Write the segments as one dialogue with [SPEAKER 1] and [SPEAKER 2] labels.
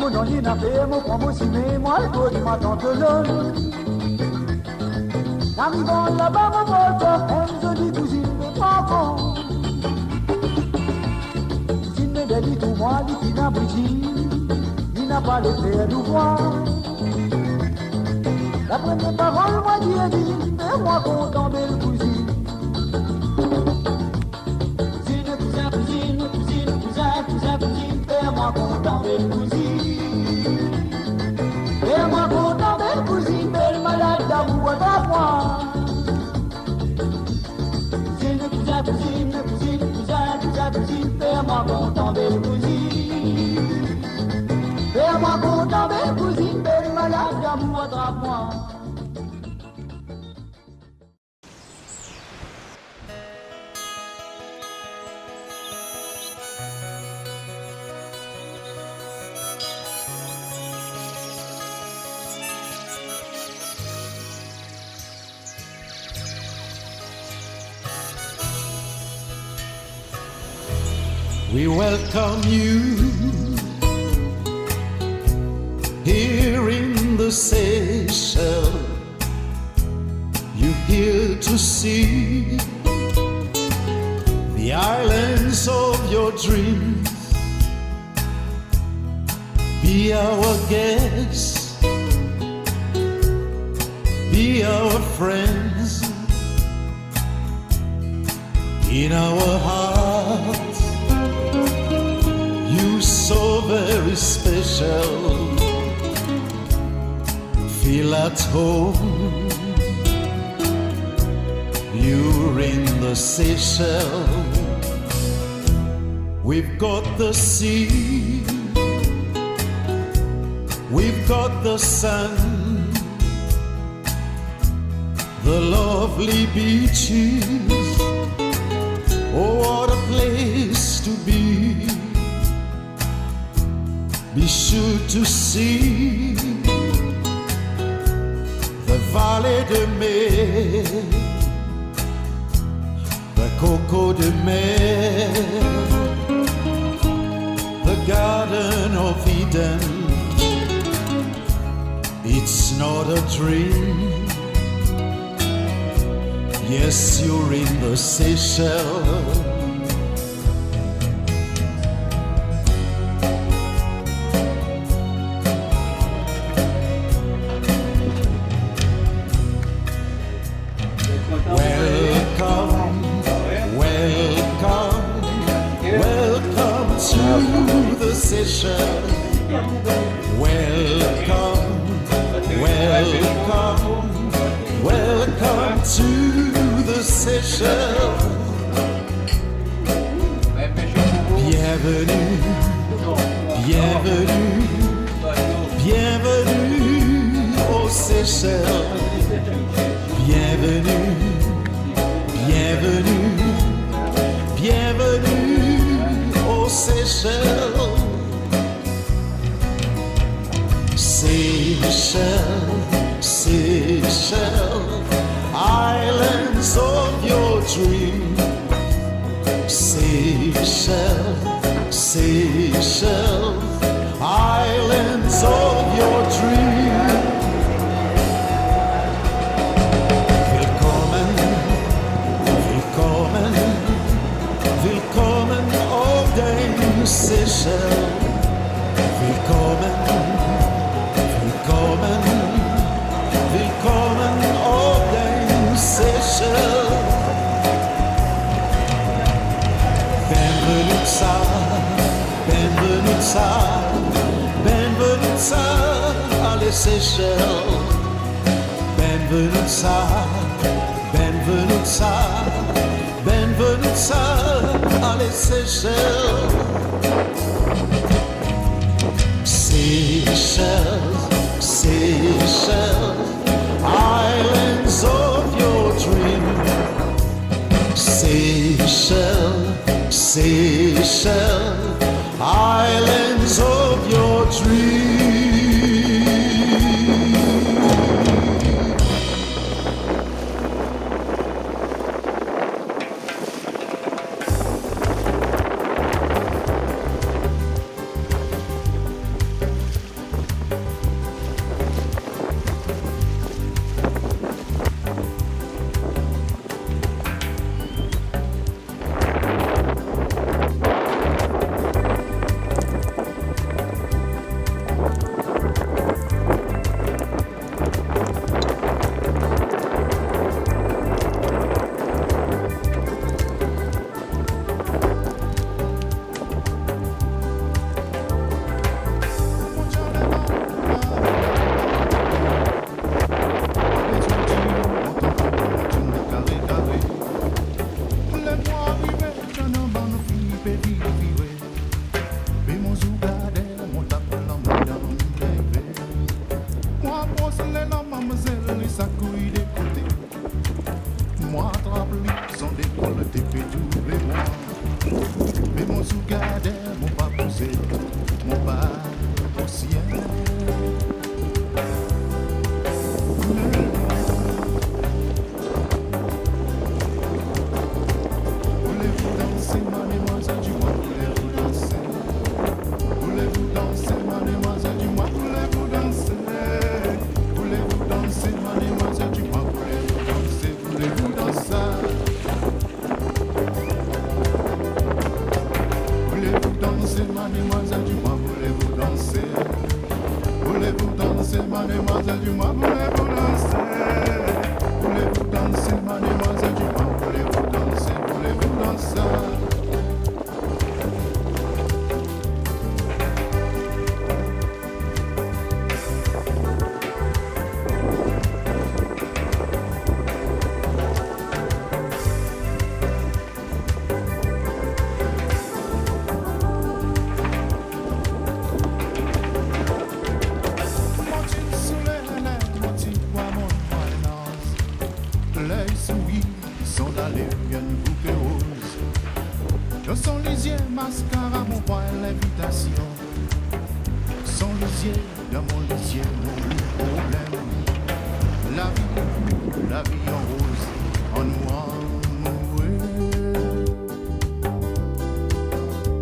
[SPEAKER 1] Mon on n'a fait mon promotionné, moi le dos de ma tante l'homme. N'arrivant là-bas, mon pote, une jolie cousine de papa. Cousine de belle, tout moi, qui n'a il n'a pas le faire de voir. La première parole, moi, dit, fais-moi content, belle cousine. Cousine, fais-moi content, belle cousine. Fais-moi content, belle cousine, belle malade d'amour à moi. Cousine, fais-moi content, belle cousine. Fais-moi content, belle cousine, belle malade d'amour à moi.
[SPEAKER 2] We welcome you here in the Seychelles. You're here to see the islands of your dreams. Be our guest, be our friends. In our hearts so very special. Feel at home. You're in the Seychelles. We've got the sea, we've got the sun, the lovely beaches. Oh, what a place to be. Be sure to see the Vallée de Mai, the Coco de Mer, the Garden of Eden. It's not a dream. Yes, you're in the Seychelles. Welcome to the Seychelles. Bienvenue, bienvenue, bienvenue aux Seychelles. Bienvenue, bienvenue, bienvenue aux Seychelles. Seychelles, Seychelles, islands of your dream. Seychelles, Seychelles, islands of your dream. Willkommen, willkommen, willkommen auf den Seychelles. Willkommen, willkommen, willkommen auf den Seychelles. Benvenuta, benvenuta, benvenuta alle Seychelles. Benvenuta, benvenuta, benvenuta alle Seychelles. Seychelles, Seychelles, islands of your dream. Seychelles, Seychelles, islands of your dream. Le son lisier, mascara, mon point, l'invitation. Son lisier, dans mon lisier, mon problème. La vie en rose, en noir, noué.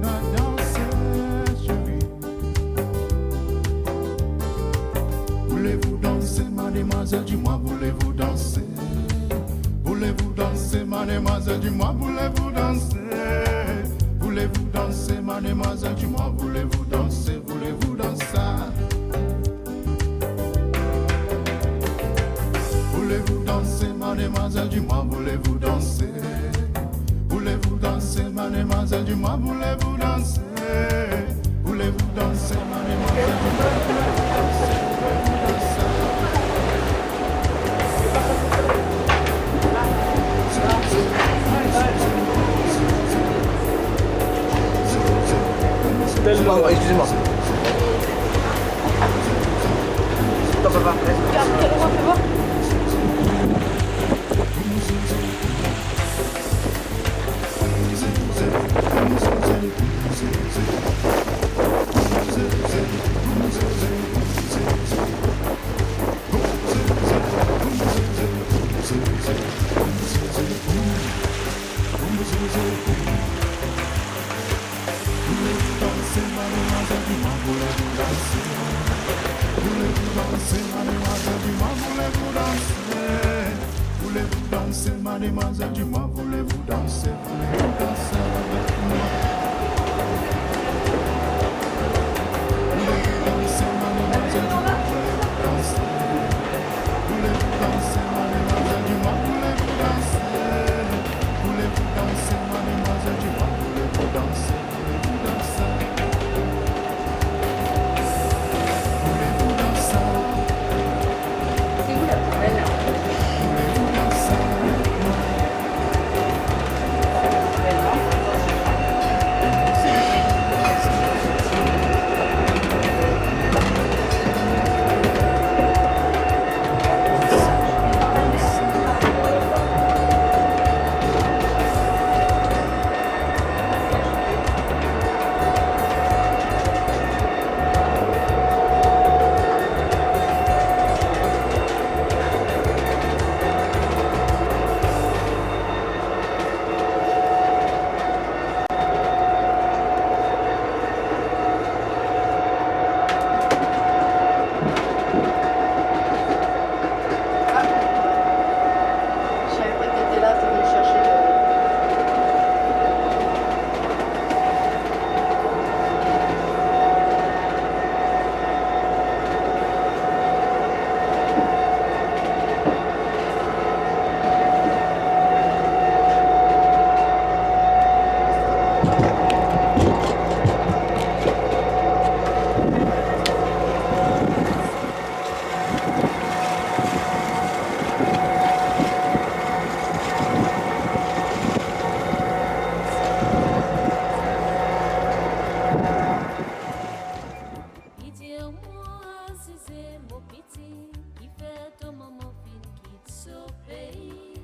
[SPEAKER 2] La danse, chérie. Voulez-vous danser, mademoiselle, dis-moi, voulez-vous danser? Voulez-vous danser, mademoiselle, dis-moi, voulez-vous danser? Voulez-vous danser, mademoiselle, dis-moi, voulez-vous danser? Voulez-vous danser? Voulez-vous danser, mademoiselle, dis-moi, voulez-vous danser? Voulez-vous danser, mademoiselle, dis-moi, voulez-vous danser? Voulez-vous danser, mademoiselle, dis-moi, voulez-vous danser?
[SPEAKER 3] Excusez-moi. Attends, papa.
[SPEAKER 4] Fais voir.
[SPEAKER 2] Voulez-vous danser, mademoiselle, dis-moi, voulez-vous danser? Voulez-vous danser avec moi? Voulez-vous danser, mademoiselle, dis-moi, voulez-vous danser? Voulez-vous danser, mademoiselle, dis-moi, voulez-vous danser? Voulez-vous danser, mademoiselle, dis-moi, voulez-vous danser? Voulez-vous danser? Voulez-vous danser?
[SPEAKER 4] C'est où la poubelle?
[SPEAKER 2] Voulez-vous danser?
[SPEAKER 4] Je savais pas que t'étais là, t'es venu chercher.
[SPEAKER 5] Dis-moi si c'est mon petit qui fait ton maman fin quitte ce pays.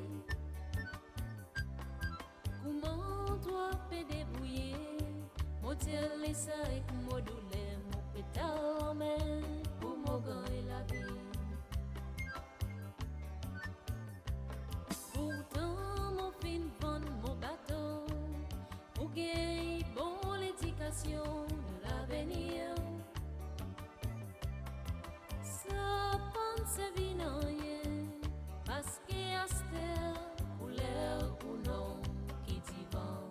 [SPEAKER 5] Comment toi peux débrouiller? Mon Dieu, laisse avec mon douleur, mon pétale en main pour mon gant et la vie. Pourtant, mon fin vendre mon bateau pour gagner bon l'éducation de l'avenir. Ça pense vin en rien, parce que Astel, couleur ou non, qui t'y vend.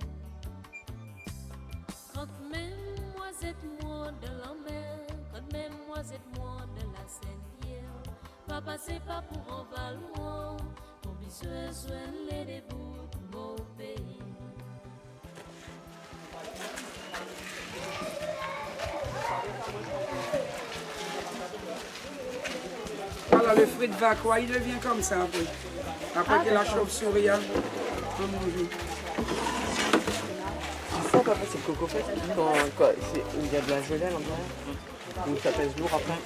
[SPEAKER 5] Quand même moi êtes moi de la mer, quand même moi êtes moi de la Saint-Pierre, papa c'est pas pour en valoir, ton besoin soin les débouts de mon pays.
[SPEAKER 6] Voilà, le fruit de vacroix, il devient comme ça un peu. Après que la chauve-souris a mangé.
[SPEAKER 3] Ça, papa, c'est le coco fait. Où il y a de la gelée à l'intérieur. Où ça pèse lourd après.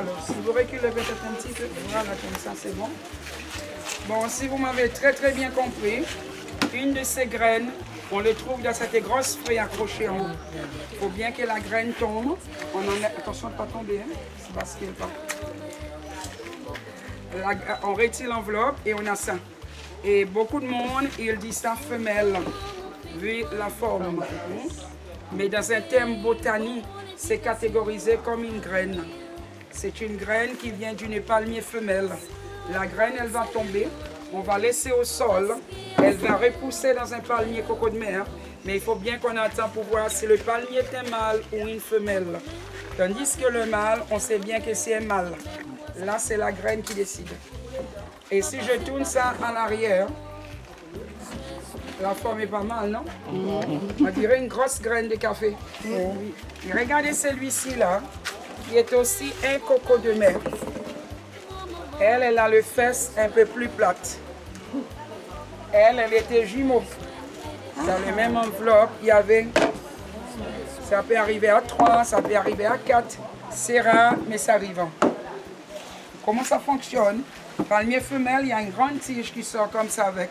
[SPEAKER 6] Alors, si vous reculez peut-être un petit peu, voilà, comme ça, c'est bon. Bon, si vous m'avez très bien compris, une de ces graines On le trouve dans cette grosse feuille accrochée en haut. Il faut bien que la graine tombe. Attention de ne pas tomber, hein? C'est parce qu'il pas. On retire l'enveloppe et on a ça. Et beaucoup de monde, il dit ça femelle, vu la forme. Mais dans un terme botanique, c'est catégorisé comme une graine. C'est une graine qui vient d'une palmier femelle. La graine, elle va tomber, on va laisser au sol, elle va repousser dans un palmier coco de mer, mais il faut bien qu'on attend pour voir si le palmier est un mâle ou une femelle. Tandis que le mâle, on sait bien que c'est un mâle. Là, c'est la graine qui décide. Et si je tourne ça en arrière, la forme est pas mal, non? On dirait une grosse graine de café. Et regardez celui-ci là, qui est aussi un coco de mer. Elle a le fesse un peu plus plate. Elle était jumeau. Dans le même enveloppe, il y avait... Ça peut arriver à 3, ça peut arriver à 4. C'est rare, mais ça arrive. Comment ça fonctionne? Palmier femelle, il y a une grande tige qui sort comme ça avec.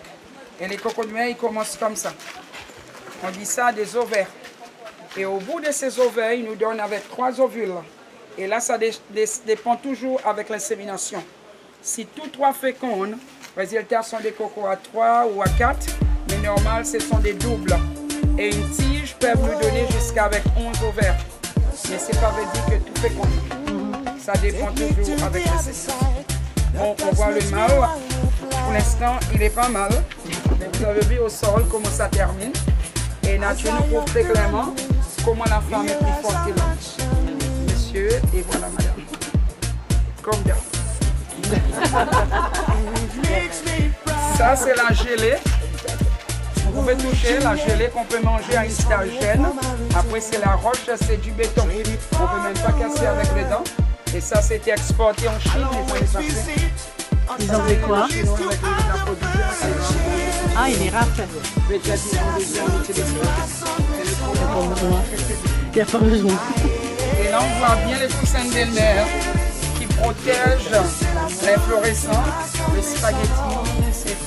[SPEAKER 6] Et les cocos de mer, ils commencent comme ça. On dit ça des ovaires. Et au bout de ces ovaires, ils nous donnent avec 3 ovules. Et là, ça dépend toujours avec l'insémination. Si tous 3 fécondent, les résultats sont des cocos à 3 ou à 4, mais normal, ce sont des doubles. Et une tige peut nous donner jusqu'à avec 11 ovaires. Mais ce n'est pas veut dire que tout féconde. Ça dépend toujours avec l'insémination. Bon, on voit le mâle. Pour l'instant, il est pas mal. Mais vous avez vu au sol comment ça termine. Et nature nous prouve très clairement comment la femme est plus forte que l'homme. Monsieur, et voilà madame. Comme d'hab. Ça, c'est la gelée. Vous pouvez toucher la gelée qu'on peut manger à une stagène. Après, c'est la roche, c'est du béton. On ne peut même pas casser avec les dents. Et ça, c'était exporté en Chine.
[SPEAKER 7] Ils en faisaient quoi? Ah, il est rare. Il n'y a pas besoin.
[SPEAKER 6] Et là, on voit bien les coussins de belle-mère qui protègent l'inflorescence, le spaghetti, c'est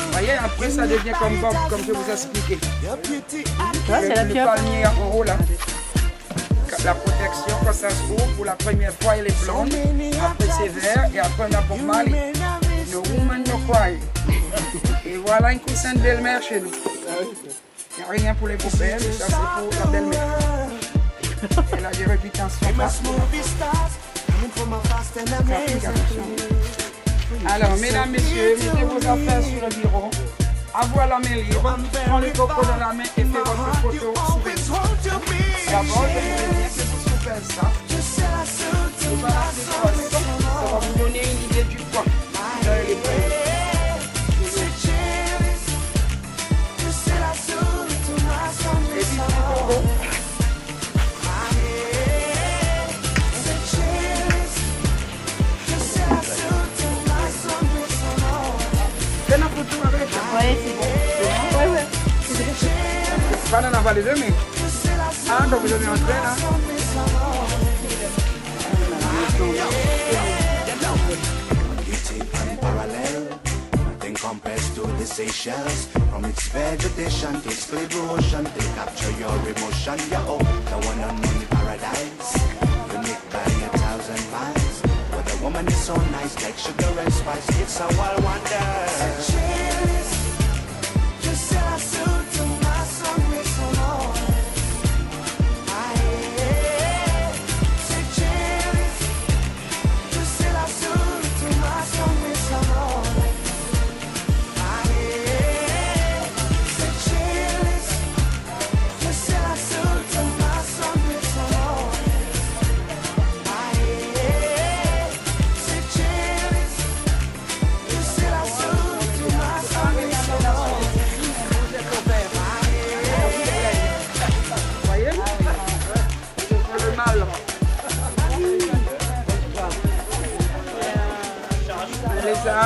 [SPEAKER 6] vous voyez, après ça devient comme Bob, comme je vous ai expliqué.
[SPEAKER 7] Ça, c'est la
[SPEAKER 6] Le
[SPEAKER 7] pieuvre.
[SPEAKER 6] palmier en haut là. La protection, quand ça s'ouvre, pour la première fois, elle est blonde, après c'est vert, et après on a Bob Marley. No woman, no cry. Et voilà un coussin de belle-mère chez nous. Il n'y a rien pour les poubelles, ça c'est pour la belle-mère. Elle a des réputations partout. Alors, mesdames, messieurs, mettez vos affaires sur le bureau. Avoir la main libre, prends le coco dans la main et faites votre photo souvenir. D'abord, je voudrais bien que vous faites ça. Ça va vous donner une idée du poids. Et puis, le coco. Fais la photo avec.
[SPEAKER 7] Ouais, c'est bon. Ouais, ouais.
[SPEAKER 6] C'est pas dans la vallée de mai. Ah, donc vous avez entré là.
[SPEAKER 8] Nothing compares to the Seychelles. From its vegetation to its devotion, they capture your emotion. Yeah, oh, the one and only paradise, unique by 1,000 miles. Where the woman is so nice, like sugar and spice. It's a wild wonder.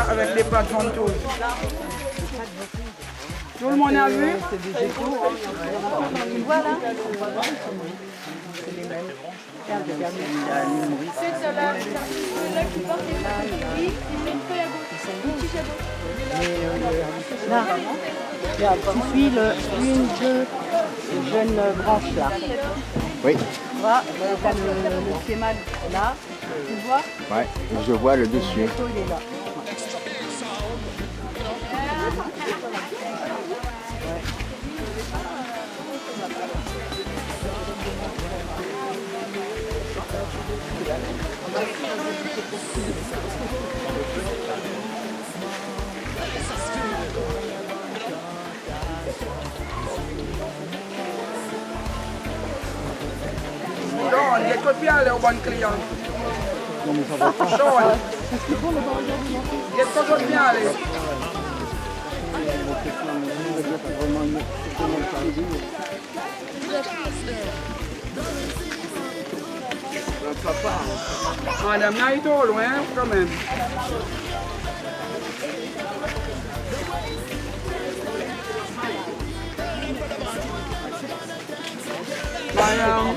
[SPEAKER 6] Avec les pâtes ventouses. Tout le monde a vu?
[SPEAKER 4] Voilà. C'est ça là qui porte les photos de lui, il met une feuille à gauche.
[SPEAKER 7] Là, tu suis une, deux jeunes branches là.
[SPEAKER 9] Oui,
[SPEAKER 7] Tu vois, t'as le schéma là, tu le vois?
[SPEAKER 9] ouais, je vois le dessus.
[SPEAKER 7] Le ghetto, il est là.
[SPEAKER 6] Sean, il écoute bien les bons clients. Sean, il écoute bien les. Madame, là, il est trop loin quand même. Madame,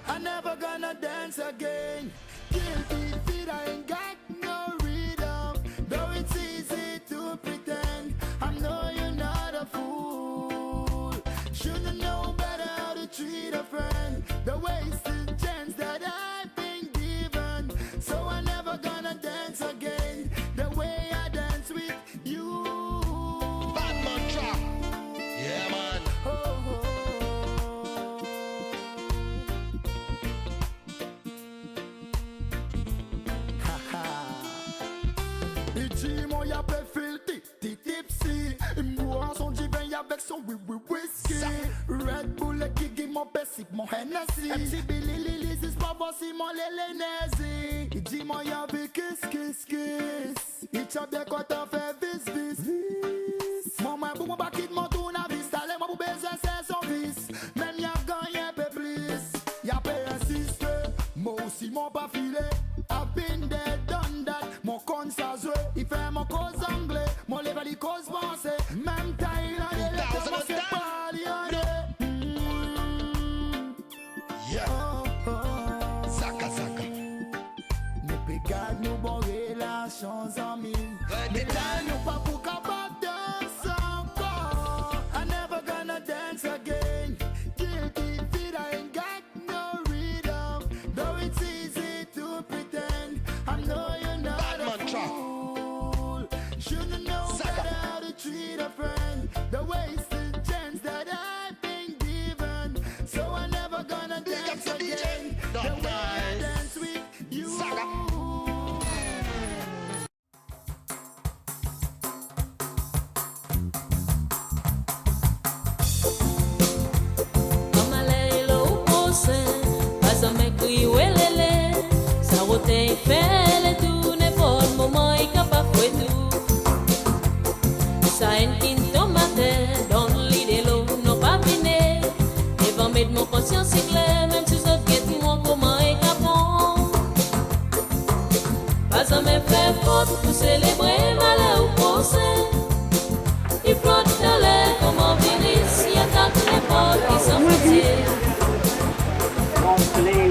[SPEAKER 2] I'm never gonna dance again. Guilty feet, I ain't got no rhythm. Though it's easy to pretend, I know you're not a fool. Should've known better how to treat a friend. The wasted chance that I've been given. So I'm never gonna dance again the way I dance with you. Bad mantra. Yeah, man. Moi y'a peu filthy, tipsy. Moi son divin avec son whisky. Red Bull et Kiki mon Pepsi, mon Hennessy. MC Billy Lily, c'est pas voici mon Lélénési. Il dit moi y'a vu kiss. Il t'a bien quand t'as fait vis. Moi pour mon baquet de mon tourne à vis. Allez moi pour baiser c'est son vice. Même y'a gagné un peu plus. Y'a pas insisté, moi aussi mon pas filé. I've been there, done that. Mon con ça joué, il fait mon cause anglais. Mon level il cause pensée. Même taille là, il est commencé par l'yonner. Zaka. Nous pégades, nous bon relations en mille. Mais là, nous pas pour capable danser encore. I'm never gonna dance again. Guilty feet, I ain't got no rhythm. Though it's easy to pretend, I know you're not a fool. Should've known better how to treat a friend. The wasted chance that I've been given. So I'm never gonna dance again the way I dance with you.
[SPEAKER 5] Mon conscience est claire, même si ça guette moi comment est capon. Pas à me faire faute pour célébrer malheur ou procès. Il flotte dans l'air comme un virus, il attaque les portes qui sont fêtées.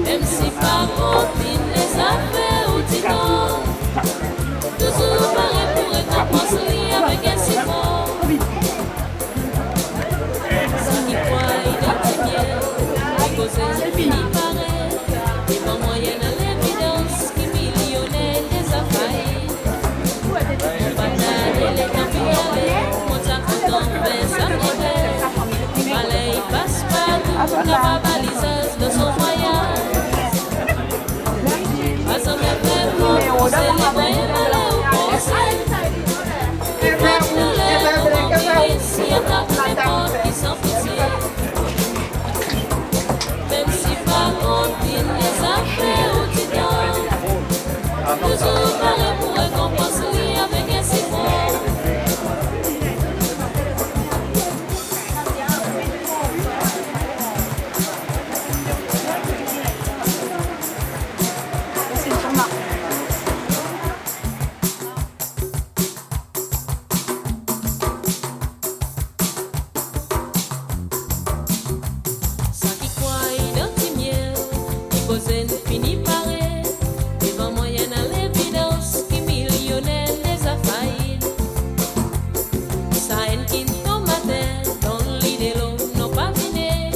[SPEAKER 5] Même si par routine les affaires ou titan, toujours pareil pour récompenser avec un si fort. Si qui croit identifier, c'est fini pareil, et pas moyen à l'évidence qui millionnaire des affaires. Banane et les campings. cause fini pareil. Devant moi y'en a l'évidence qui millionnaire des affaires. Ça haine qui tombe matin dans l'idée l'eau non pas fini.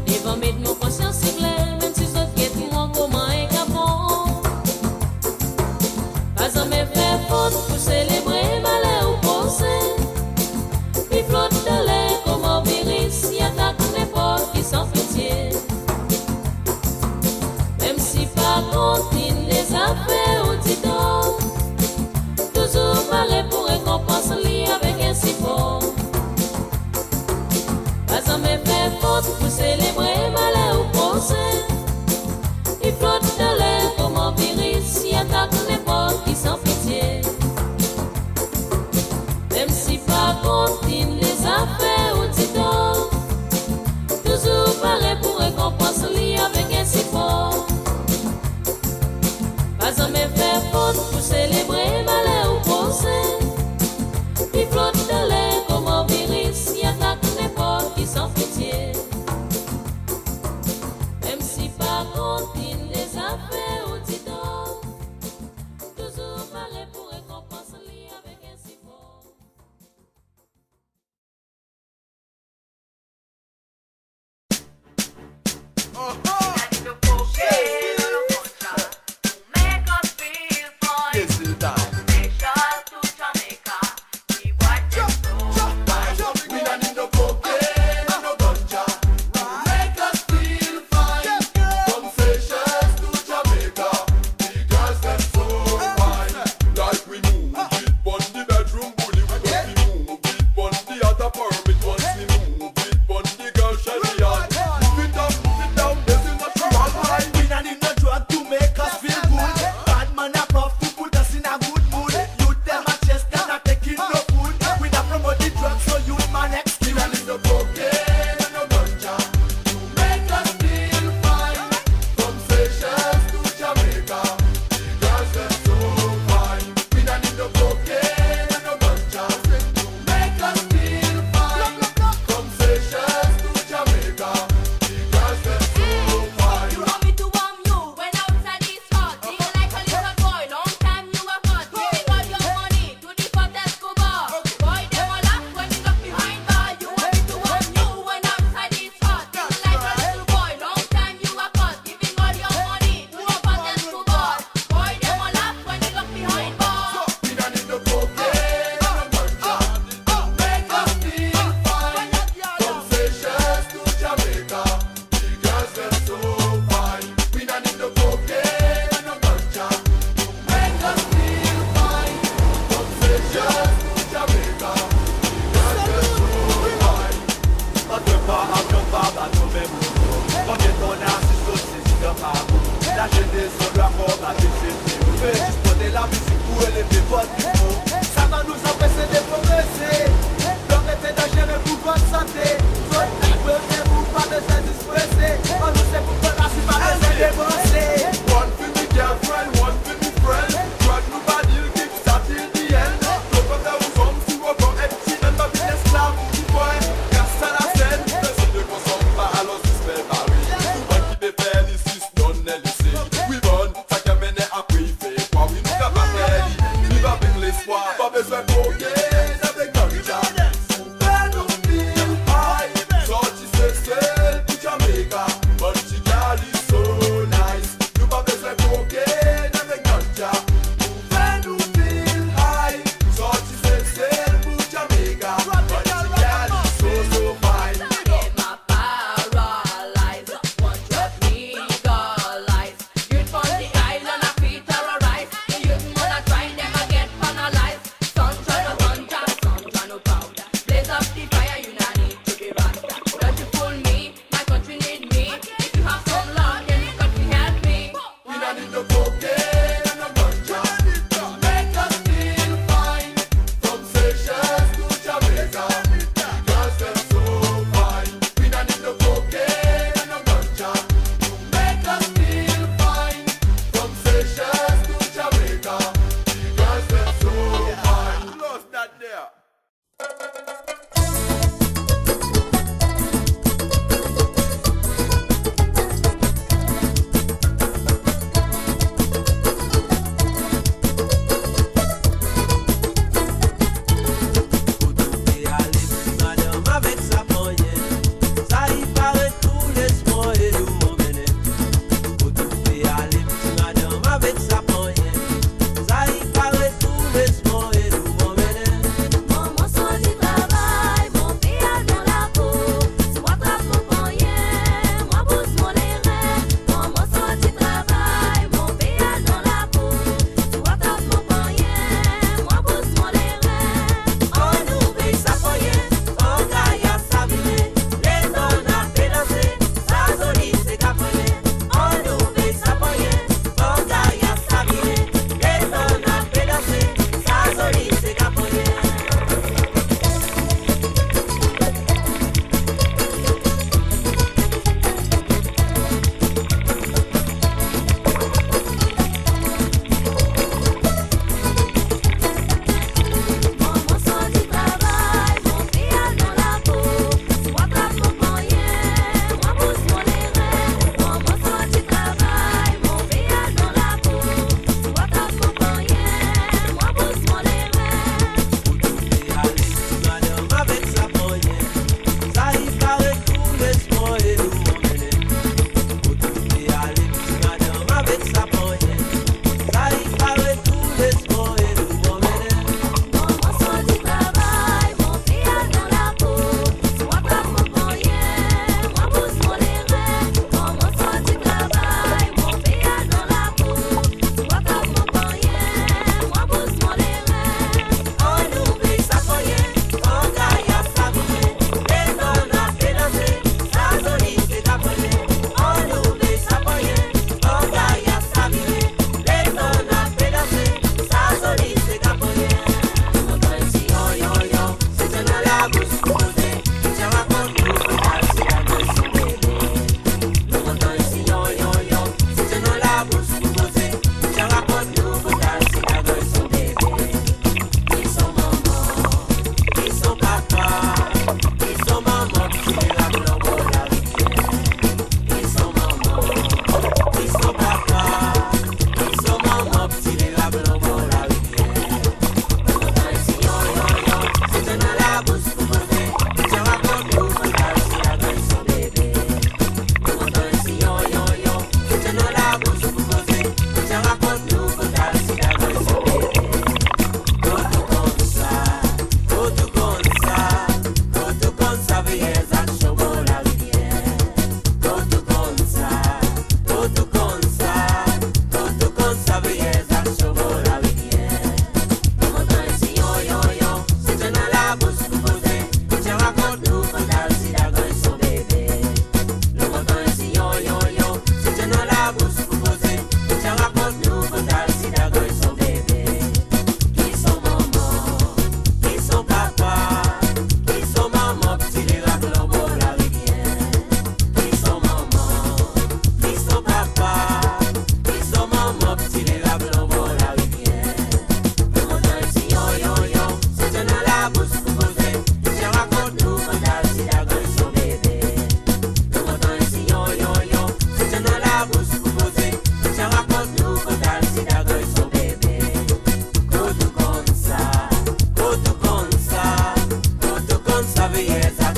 [SPEAKER 5] Devant mettre mon conscience claire, même si je guette moi comment est capon. Pas en me faire faute pour célébrer malheur ou penser. Il flotte dans l'air comme un virus, y attaque n'importe qui sans pitié. Même si pas continue des affaires ou dit donc, toujours malheur pour récompense lié avec un si fort. Pas en me faire faute pour célébrer malheur ou penser. Il flotte dans l'air comme un virus, y attaque n'importe qui sans pitié. Même si pas continue les affaires ou dit donc, toujours pareil pour récompense lié avec un si fort. Pas en me faire faute pour célébrer malheur ou penser. Il flotte dans l'air comme un virus, y attaque n'importe qui sans pitié.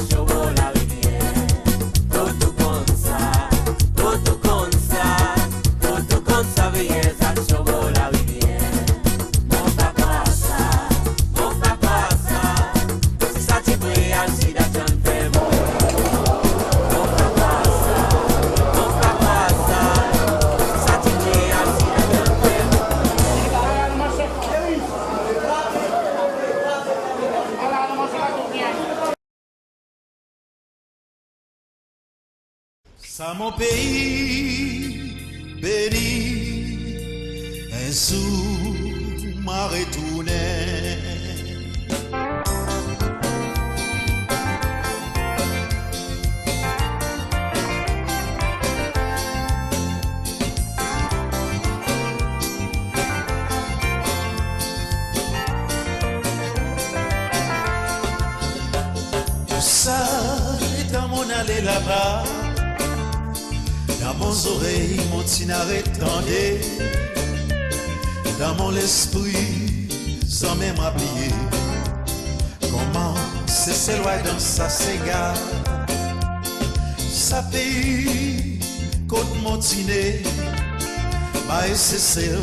[SPEAKER 1] chaud la rivière. Tout comme ça, tout comme ça, tout comme ça, veillez à chaud la rivière. Mon papa ça, si ça t'y brille, si d'attendre fait bon. Mon papa ça, si ça t'y brille, si d'attendre fait bon.
[SPEAKER 8] Ça mon pays béni, un sou m'a retourné. Ça est dans mon allée là-bas. Dans mon oreille, mon tinaré tendait. Dans mon esprit, sans même oublier comment c'est s'éloigner dans sa cigare. Ça pays, côte montiné, ma SSL,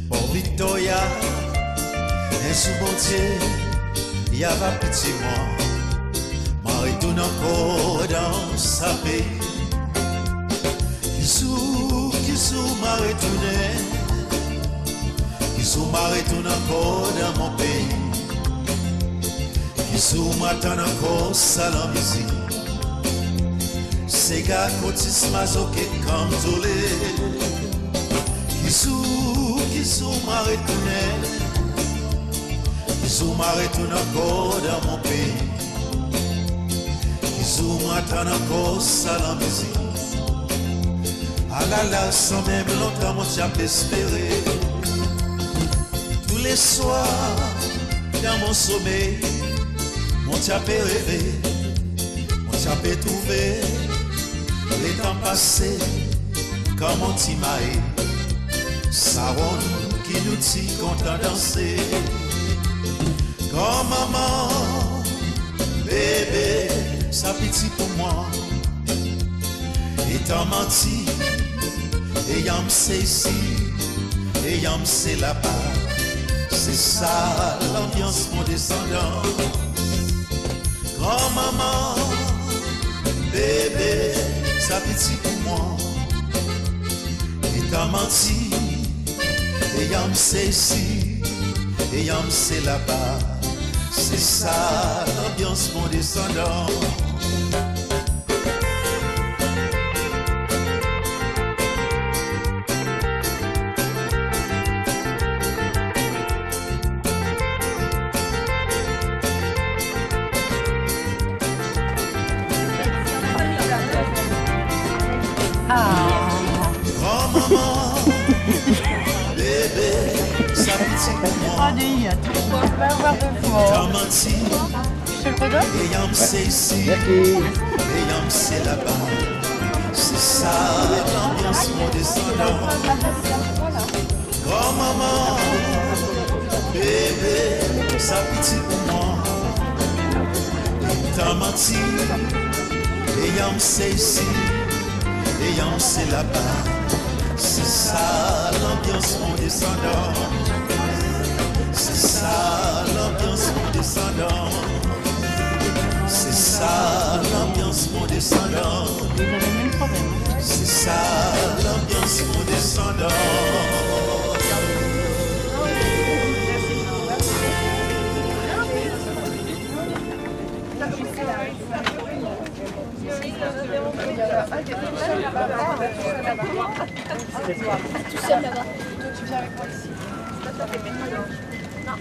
[SPEAKER 8] pour Victoria, un sous-bontier, y a pas pitié moi, ma retourne encore dans sa pays. Qui m'a retourné, qui m'a retourné encore dans mon pays, qui m'attend encore ça la musique. C'est gars cotis mazoké cantolé, qui m'a retourné, qui m'a retourné encore dans mon pays, qui m'attend encore ça la musique. Ah là là, sans même longtemps, mon diable espéré. Tous les soirs, dans mon sommeil, mon diable rêvé, mon diable trouvé. Les temps passés, comme on t'imaille, ça ronde qui nous dit content danser. Comme maman, bébé, ça pitié pour moi. Et t'en menti. Et yam c'est ici, et yam c'est là-bas. C'est ça l'ambiance mon descendant. Grand-maman, bébé, ça pitié pour moi. Et t'as menti, et yam c'est ici, et yam c'est là-bas. C'est ça l'ambiance mon descendant. Grand-maman, bébé, ça pitié pour moi. T'as menti, et yam c'est ici, et yam c'est là-bas. C'est ça l'ambiance mon descendant. Grand-maman, bébé, ça pitié pour moi. T'as menti, et yam c'est ici, et yam c'est là-bas. C'est ça l'ambiance mon descendant. C'est ça l'ambiance mon descendant. C'est ça l'ambiance mon descendant. C'est ça l'ambiance mon descendant.
[SPEAKER 4] Tout seul là-bas. Toi, tu viens avec moi ici. Non.